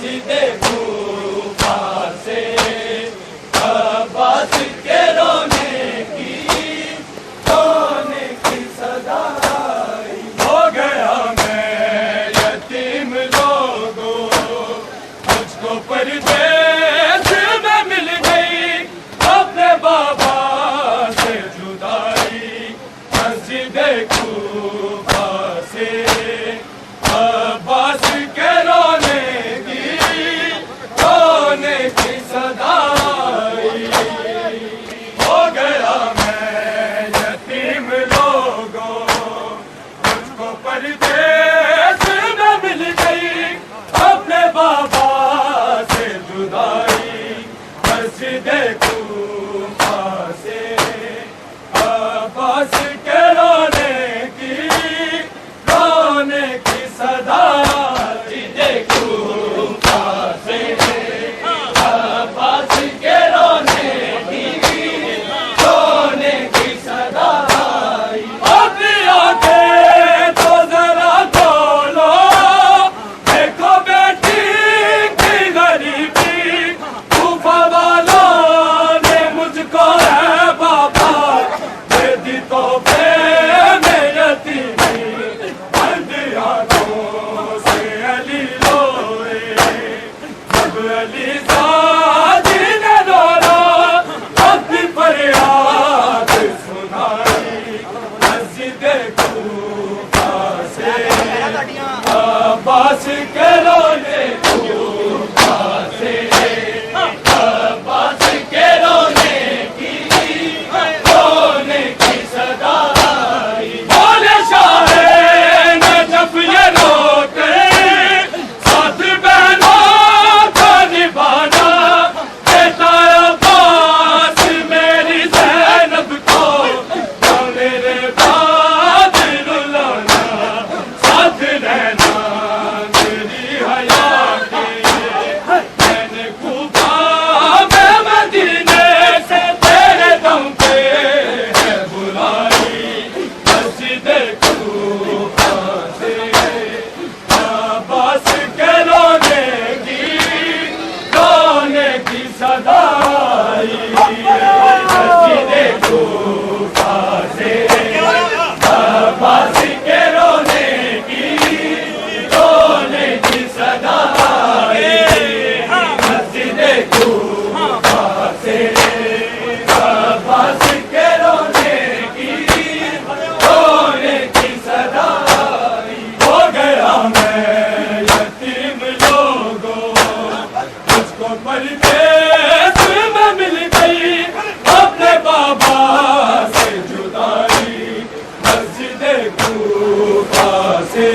मस्जिदे कूफा से अब्बास के रोने की सदा आई। हो गया मैं यतीम लोगों, मुझको परदेश में मिल गई अपने बाबा से जुदाई। मस्जिदे कूफा से अब्बास के रोने की सदा आई। हो गया मैं यतीम लोगों, मुझको परदेश में मिल गई अपने बाबा से जुदाई। मस्जिदे कूफा से अब्बास के रोने की सदा। मस्जिदे कूफा से अब्बास के रोने की सदा आई। अपनी आंखें तो जरा खोलो, देखो बेटी की गरीबी। कूफा वालों ने मुझको है बाबा दे दी तोहफे में यतीमी। बंद आंखों से अली रोए, जब अली साजी ने रोना अपनी फरियाद सुनाई। मस्जिदे कूफा से अब्बास के रोने कूफा से अब्बास के रोने की सदा आई। बोले शाहे नजफ ये रोके, साथ बहनों को निभाना। बेटा अब्बास मेरी ज़ैनब को ना मेरे बाद रुलाना। साथ रहना मेरी हयात के, मैंने कूफा में मदीने से तेरे दम पे है बुलाई। मस्जिदे कूफा से अब्बास के रोने की सदा आई। मस्जिदे कूफा से अब्बास के रोने की सदा आई। मस्जिदे कूफा से अब्बास के रोने की सदा आई। हो गया मैं यतीम लोगों, मुझको परदेश में मिल गई अपने बाबा से जुदाई। मस्जिदे कूफा से